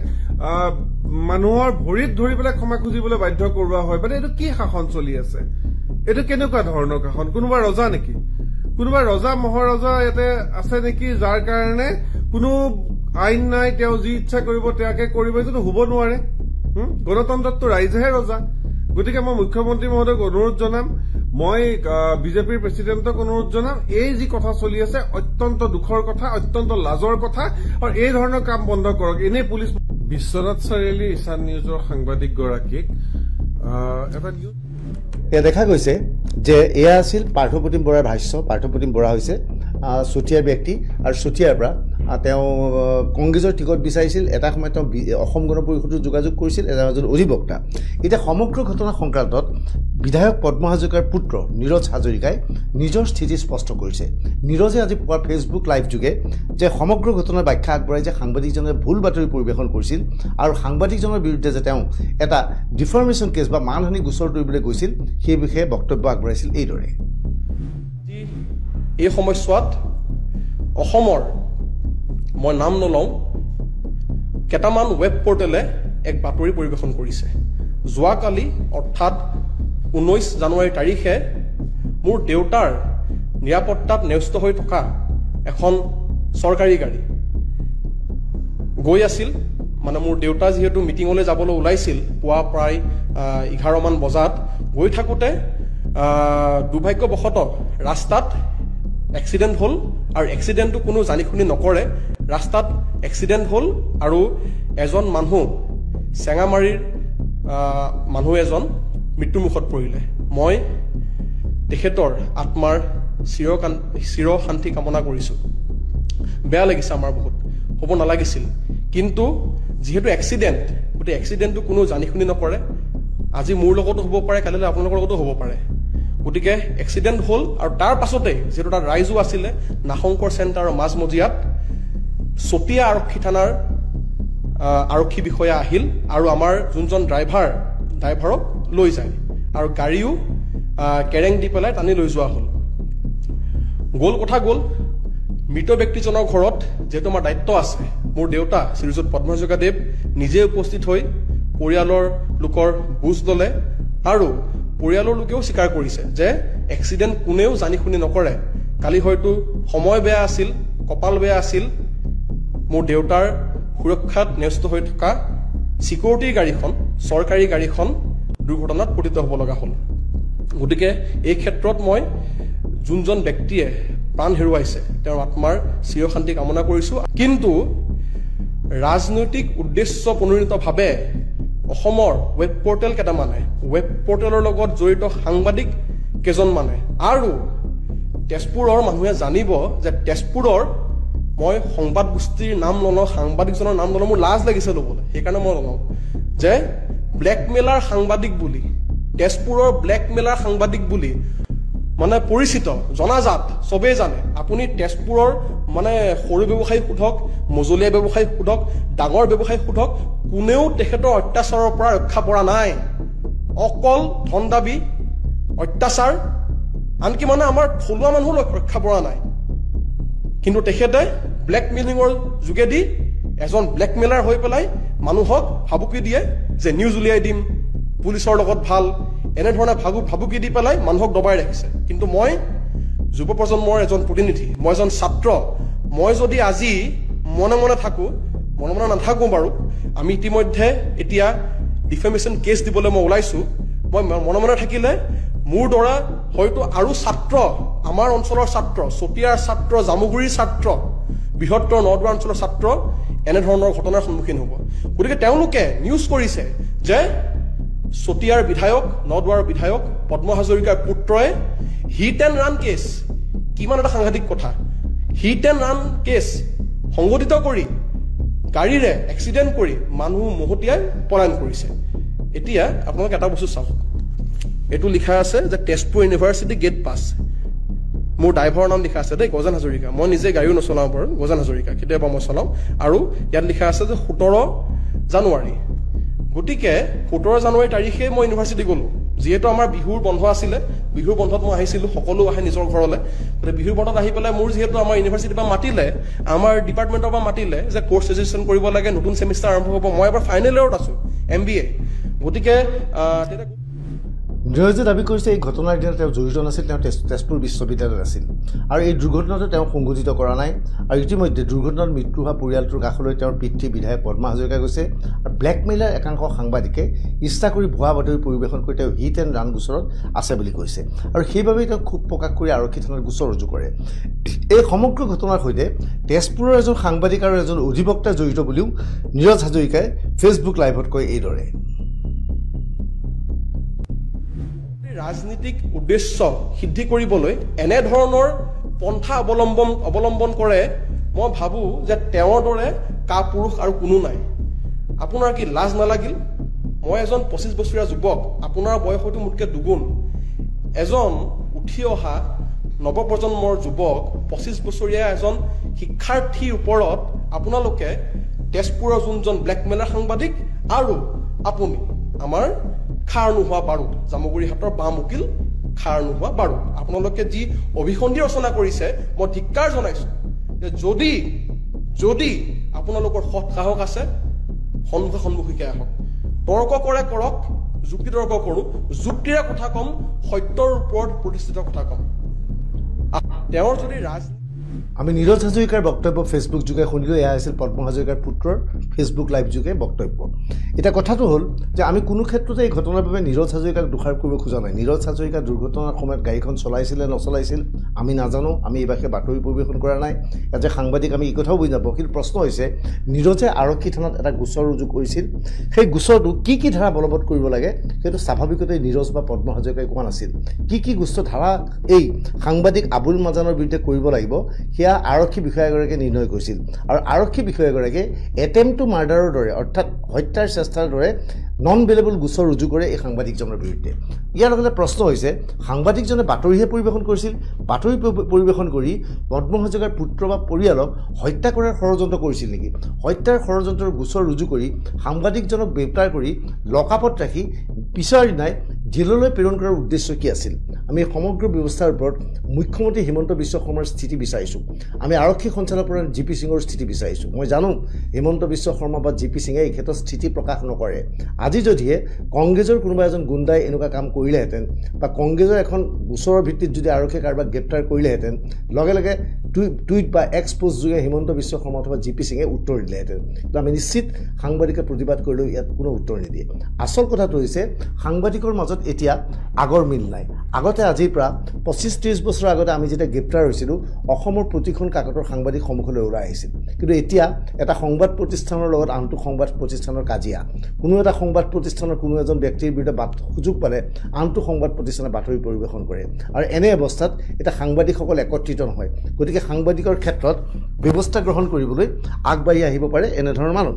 মানুহৰ ভৰিত ধৰি পেলাই ক্ষমা খুজিবলৈ বাধ্য কৰোৱা হয় মানে এইটো কি শাসন চলি আছে এইটো কেনেকুৱা ধৰণৰ শাসন কোনোবা ৰজা নেকি কোনোবা ৰজা মহাৰজা ইয়াতে আছে নেকি যাৰ কাৰণে কোনো আইন নাই তেওঁ যি ইচ্ছা কৰিব তেওঁকে কৰিব এইটো হ'ব নোৱাৰে গণতন্ত্ৰততো ৰাইজেহে ৰজা গতিকে মই মুখ্যমন্ত্ৰী মহোদয়ক অনুৰোধ জনাম, মই বিজেপিৰ প্ৰেচিডেণ্টক অনুৰোধ জনাম, এই যি কথা চলি আছে অত্যন্ত দুখৰ কথা, অত্যন্ত লাজৰ কথা, আৰু এই ধৰণৰ কাম বন্ধ কৰক। এনেই পুলিচ বিশ্বনাথ চাৰিআলি ঈশান নিউজৰ সাংবাদিকগৰাকীক এটা নিউজ এয়া দেখা গৈছে যে এয়া আছিল পাৰ্থপ্ৰতিম বৰাৰ ভাষ্য। পাৰ্থপ্ৰতিম বৰা হৈছে চতিয়াৰ ব্যক্তি, আৰু চতিয়াৰ পৰা তেওঁ কংগ্ৰেছৰ টিকট বিচাৰিছিল। এটা সময়ত তেওঁ অসম গণ পৰিষদত যোগাযোগ কৰিছিল, এজন অধিবক্তা। এতিয়া সমগ্ৰ ঘটনা সংক্ৰান্তত বিধায়ক পদ্ম হাজৰিকাৰ পুত্ৰ নীৰজ হাজৰিকাই নিজৰ স্থিতি স্পষ্ট কৰিছে। নীৰজে আজি পুৱা ফেচবুক লাইভ যোগে যে সমগ্ৰ ঘটনাৰ ব্যাখ্যা আগবঢ়াই যে সাংবাদিকজনে ভুল বাতৰি পৰিৱেশন কৰিছিল, আৰু সাংবাদিকজনৰ বিৰুদ্ধে যে তেওঁ এটা ডিফৰ্মেশ্যন কেছ বা মানহানি গোচৰ তৰিবলৈ গৈছিল, সেই বিষয়ে বক্তব্য আগবঢ়াইছিল এইদৰে। এই সময়ছোৱাত অসমৰ মই নাম নলওঁ কেইটামান ৱেব পৰ্টেলে এক বাতৰি পৰিৱেশন কৰিছে। যোৱাকালি অৰ্থাৎ 19 জানুৱাৰী তাৰিখে মোৰ দেউতাৰ নিৰাপত্তাত ন্যস্ত হৈ থকা এখন চৰকাৰী গাড়ী গৈ আছিল। মানে মোৰ দেউতা যিহেতু মিটিঙলৈ যাবলৈ ওলাইছিল পুৱা প্ৰায় 11 মান বজাত, গৈ থাকোঁতে দুৰ্ভাগ্যবশতঃ ৰাস্তাত এক্সিডেণ্ট হ'ল, আৰু এক্সিডেণ্টটো কোনো জানি শুনি নকৰে। ৰাস্তাত এক্সিডেণ্ট হ'ল আৰু এজন মানুহ চেঙামাৰীৰ মানুহ এজন মৃত্যুমুখত পৰিলে। মই তেখেতৰ আত্মাৰ চিৰ শান্তি কামনা কৰিছোঁ। বেয়া লাগিছে আমাৰ বহুত, হ'ব নালাগিছিল, কিন্তু যিহেতু এক্সিডেণ্ট, গতিকে এক্সিডেণ্টটো কোনো জানি শুনি নকৰে। আজি মোৰ লগতো হ'ব পাৰে, কালিলৈ আপোনালোকৰ লগতো হ'ব পাৰে। গতিকে এক্সিডেণ্ট হ'ল, আৰু তাৰ পাছতেই যিহেতু তাত ৰাইজো আছিলে, নাশংকৰ চেণ্টাৰৰ মাজমজিয়াত চতিয়া আৰক্ষী থানাৰ আৰক্ষী বিষয়া আহিল, আৰু আমাৰ যোনজন ড্ৰাইভাৰক লৈ যায়, আৰু গাড়ীও কেৰেং দি পেলাই টানি লৈ যোৱা হ'ল। কথা গ'ল, মৃত ব্যক্তিজনৰ ঘৰত যিহেতু আমাৰ দায়িত্ব আছে, মোৰ দেউতা শ্ৰীযুত পদ্ম হাজৰিকাদেৱ নিজে উপস্থিত হৈ পৰিয়ালৰ লোকৰ বুজ ল'লে, আৰু পৰিয়ালৰ লোকেও স্বীকাৰ কৰিছে যে এক্সিডেণ্ট কোনেও জানি শুনি নকৰে। কালি হয়তো সময় বেয়া আছিল, কপাল বেয়া আছিল, মোৰ দেউতাৰ সুৰক্ষাত ন্যস্ত হৈ থকা চিকিউৰিটিৰ গাড়ীখন, চৰকাৰী গাড়ীখন দুৰ্ঘটনাত পতিত হ'ব লগা হ'ল। গতিকে এই ক্ষেত্ৰত মই যোনজন ব্যক্তিয়ে প্ৰাণ হেৰুৱাইছে তেওঁৰ আত্মাৰ চিৰশান্তি কামনা কৰিছোঁ। কিন্তু ৰাজনৈতিক উদ্দেশ্য প্ৰণোদিতভাৱে অসমৰ ৱেব পৰ্টেল কেইটামানে, ৱেব পৰ্টেলৰ লগত জড়িত সাংবাদিক কেইজনমানে, আৰু তেজপুৰৰ মানুহে জানিব যে তেজপুৰৰ মই সংবাদ গোষ্ঠীৰ নাম নলওঁ, সাংবাদিকজনৰ নাম নলওঁ, মোৰ লাজ লাগিছে ল'বলৈ, সেইকাৰণে মই নলওঁ, যে ব্লেকমেলাৰ সাংবাদিক বুলি, তেজপুৰৰ ব্লেকমেলাৰ সাংবাদিক বুলি মানে পৰিচিত, জনাজাত, চবেই জানে। আপুনি তেজপুৰৰ মানে সৰু ব্যৱসায়ী সোধক, মজলীয়া ব্যৱসায়ী সোধক, ডাঙৰ ব্যৱসায়ী সোধক, কোনেও তেখেতৰ অত্যাচাৰৰ পৰা ৰক্ষা পৰা নাই। অকল ধন দাবী, অত্যাচাৰ, আনকি মানে আমাৰ থলুৱা মানুহো ৰক্ষা পৰা নাই। কিন্তু তেখেতে ব্লেকমেইলিঙৰ যোগেদি এজন ব্লেকমেলাৰ হৈ পেলাই মানুহক ভাবুকি দিয়ে যে নিউজ উলিয়াই দিম, পুলিচৰ লগত ভাল, এনেধৰণে ভাবুকি দি পেলাই মানুহক দবাই ৰাখিছে। কিন্তু মই যুৱ প্ৰজন্মৰ এজন প্ৰতিনিধি, মই এজন ছাত্ৰ, মই যদি আজি মনে মনে থাকোঁ, মনে মনে নাথাকোঁ বাৰু, আমি ইতিমধ্যে এতিয়া ডিফেমেশ্যন কেছ দিবলৈ মই ওলাইছোঁ। মই মনে মনে থাকিলে মোৰ দ্বাৰা হয়তো আৰু ছাত্ৰ, আমাৰ অঞ্চলৰ ছাত্ৰ, চতিয়াৰ ছাত্ৰ, জামুগুৰিৰ ছাত্ৰ, বৃহত্তৰ নদুৱাৰ অঞ্চলৰ ছাত্ৰ এনেধৰণৰ ঘটনাৰ সন্মুখীন হ'ব। গতিকে তেওঁলোকে নিউজ কৰিছে যে চতিয়াৰ বিধায়ক, নদুৱাৰৰ বিধায়ক পদ্ম হাজৰিকাৰ পুত্ৰই হিট এণ্ড ৰান কেছ, কিমান এটা সাংঘাতিক কথা, হিট এণ্ড ৰান কেছ সংঘটিত কৰি গাড়ীৰে এক্সিডেণ্ট কৰি মানুহ মহতিয়াই পলায়ন কৰিছে। এতিয়া আপোনালোকে এটা বস্তু চাওক, এইটো লিখা আছে যে তেজপুৰ ইউনিভাৰ্চিটি গেট পাছ, মোৰ ড্ৰাইভাৰৰ নাম লিখা আছে দেই, গজেন হাজৰিকা। মই নিজে গাড়ীও নচলাওঁ বাৰু, গজেন হাজৰিকা, কেতিয়াবা মই চলাওঁ। আৰু ইয়াত লিখা আছে যে 17 জানুৱাৰী। গতিকে 17 জানুৱাৰী তাৰিখে মই ইউনিভাৰ্চিটি গ'লোঁ, যিহেতু আমাৰ বিহুৰ বন্ধ আছিলে, বিহুৰ বন্ধত মই আহিছিলোঁ, সকলো আহে নিজৰ ঘৰলৈ। গতিকে বিহুৰ বন্ধত আহি পেলাই মোৰ যিহেতু আমাৰ ইউনিভাৰ্চিটিৰ পৰা মাতিলে, আমাৰ ডিপাৰ্টমেণ্টৰ পৰা মাতিলে যে কোৰ্চ ৰেজিষ্ট্ৰেশ্যন কৰিব লাগে, নতুন ছেমিষ্টাৰ আৰম্ভ হ'ব। মই এবাৰ ফাইনেল ইয়েৰত আছোঁ MBA। গতিকে নীৰজে দাবী কৰিছে এই ঘটনাৰ দিনা তেওঁ জড়িত নাছিল, তেওঁ তেজপুৰ বিশ্ববিদ্যালয়ত আছিল আৰু এই দুৰ্ঘটনাটো তেওঁ সংঘটিত কৰা নাই। আৰু ইতিমধ্যে দুৰ্ঘটনাত মৃত্যু হোৱা পৰিয়ালটোৰ কাষলৈ তেওঁৰ পিতৃ বিধায়ক পদ্মা হাজৰিকা গৈছে আৰু ব্লেকমেইলাৰ একাংশ সাংবাদিকে ইচ্ছা কৰি ভুৱা বাতৰি পৰিৱেশন কৰি তেওঁ হিট এণ্ড ৰান গোচৰত আছে বুলি কৈছে আৰু সেইবাবেই তেওঁ ক্ষোভ প্ৰকাশ কৰি আৰক্ষী থানাত গোচৰ ৰুজু কৰে। এই সমগ্ৰ ঘটনাৰ সৈতে তেজপুৰৰ এজন সাংবাদিক আৰু এজন অধিবক্তা জড়িত বুলিও নীৰজ হাজৰিকাই ফেচবুক লাইভত কয় এইদৰে। ৰাজনীতিক উদ্দেশ্য সিদ্ধি কৰিবলৈ এনেধৰণৰ পন্থা অৱলম্বন কৰে, মই ভাবোঁ যে তেওঁৰ দৰে কাপুৰুষ আৰু কোনো নাই। আপোনাৰ কি লাজ নালাগিল? মই এজন 25 বছৰীয়া যুৱক, আপোনাৰ বয়স হয়তো মোতকৈ দুগুণ। এজন উঠি অহা নৱপ্ৰজন্মৰ যুৱক, 25 বছৰীয়া এজন শিক্ষাৰ্থীৰ ওপৰত আপোনালোকে তেজপুৰৰ যোনজন ব্লেকমেইলাৰ সাংবাদিক আৰু আপুনি আমাৰ খাৰ নোহোৱা বাৰুদ, জামুগুৰিহাটৰ বাম উকিল খাৰ নোহোৱা বাৰুদ, আপোনালোকে যি অভিসন্ধি ৰচনা কৰিছে মই ধিক্কাৰ জনাইছোঁ যে যদি আপোনালোকৰ সৎ সাহস আছে সন্মুখীকে আহক, তৰ্ক কৰে কৰক, যুক্তি তৰ্ক কৰোঁ, যুক্তিৰে কথা ক'ম, সত্যৰ ওপৰত প্ৰতিষ্ঠিত কথা ক'ম। তেওঁৰ যদি আমি নীৰজ হাজৰিকাৰ বক্তব্য ফেচবুক যোগে শুনিলোঁ। এয়া আছিল পদ্মা হাজৰিকাৰ পুত্ৰৰ ফেচবুক লাইভ যোগে বক্তব্য। এতিয়া কথাটো হ'ল যে আমি কোনো ক্ষেত্ৰতে এই ঘটনাৰ বাবে নীৰজ হাজৰিকাক দোষাৰোপ কৰিব খোজা নাই। নীৰজ হাজৰিকা দুৰ্ঘটনাৰ সময়ত গাড়ীখন চলাইছিল নে নচলাইছিল আমি নাজানো, আমি এই ভাষে বাতৰি পৰিৱেশন কৰা নাই। এজ এ সাংবাদিক আমি এই কথাও বুজি নাপাওঁ। কিন্তু প্ৰশ্ন হৈছে নীৰজে আৰক্ষী থানাত এটা গোচৰ ৰুজু কৰিছিল, সেই গোচৰটো কি ধাৰা বলবৎ কৰিব লাগে সেইটো স্বাভাৱিকতে নীৰজ বা পদ্মা হাজৰিকাই কোৱা নাছিল। কি গোচৰ ধাৰা এই সাংবাদিক আবুল মাজানৰ বিৰুদ্ধে কৰিব লাগিব সেয়া আৰক্ষী বিষয়াগৰাকীয়ে নিৰ্ণয় কৰিছিল আৰু আৰক্ষী বিষয়াগৰাকীয়ে এটেম্প টু মাৰ্ডাৰৰ দৰে অৰ্থাৎ হত্যাৰ চেষ্টাৰ দৰে নন বেলেবল গোচৰ ৰুজু কৰে এই সাংবাদিকজনৰ বিৰুদ্ধে। ইয়াৰ লগতে প্ৰশ্ন হৈছে সাংবাদিকজনে বাতৰিহে পৰিৱেশন কৰিছিল, বাতৰি পৰিৱেশন কৰি পদ্মা হাজৰিকাৰ পুত্ৰ বা পৰিয়ালক হত্যা কৰাৰ ষড়যন্ত্ৰ কৰিছিল নেকি? হত্যাৰ ষড়যন্ত্ৰৰ গোচৰ ৰুজু কৰি সাংবাদিকজনক গ্ৰেপ্তাৰ কৰি লকআপত ৰাখি পিছৰ দিনাই জেললৈ প্ৰেৰণ কৰাৰ উদ্দেশ্য কি আছিল? আমি সমগ্ৰ ব্যৱস্থাৰ ওপৰত মুখ্যমন্ত্ৰী হিমন্ত বিশ্ব শৰ্মাৰ স্থিতি বিচাৰিছোঁ, আমি আৰক্ষী সঞ্চালকপ্ৰধান জি পি সিঙৰ স্থিতি বিচাৰিছোঁ। মই জানো হিমন্ত বিশ্ব শৰ্মা বা জি পি সিঙে এই ক্ষেত্ৰত স্থিতি প্ৰকাশ নকৰে। আজি যদিহে কংগ্ৰেছৰ কোনোবা এজন গুণ্ডাই এনেকুৱা কাম কৰিলেহেঁতেন বা কংগ্ৰেছৰ এখন গোচৰৰ ভিত্তিত যদি আৰক্ষীয়ে কাৰোবাক গ্ৰেপ্তাৰ কৰিলেহেঁতেন লগে লগে টুইট বা এক্স পোষ্ট যোগে হিমন্ত বিশ্ব শৰ্মা অথবা জি পি সিঙে উত্তৰ দিলেহেঁতেন। কিন্তু আমি নিশ্চিত সাংবাদিকে প্ৰতিবাদ কৰিলেও ইয়াত কোনো উত্তৰ নিদিয়ে। আচল কথাটো হৈছে সাংবাদিকৰ মাজত এতিয়া আগৰ মিল নাই। আগতে আজিৰ পৰা 25-30 বছৰ আগতে আমি যেতিয়া গ্ৰেপ্তাৰ হৈছিলোঁ অসমৰ প্ৰতিখন কাকতৰ সাংবাদিক সন্মুখলৈ ওলাই আহিছিল। কিন্তু এতিয়া এটা সংবাদ প্ৰতিষ্ঠানৰ লগত আনটো সংবাদ প্ৰতিষ্ঠানৰ কাজিয়া। কোনো এটা সংবাদ প্ৰতিষ্ঠানৰ কোনো এজন ব্যক্তিৰ বিৰুদ্ধে সুযোগ পালে আনটো সংবাদ প্ৰতিষ্ঠানে বাতৰি পৰিৱেশন কৰে আৰু এনে অৱস্থাত এতিয়া সাংবাদিকসকল একত্ৰিত নহয়। গতিকে সাংবাদিকৰ ক্ষেত্ৰত ব্যৱস্থা গ্ৰহণ কৰিবলৈ আগবাঢ়ি আহিব পাৰে এনেধৰণৰ মানুহ।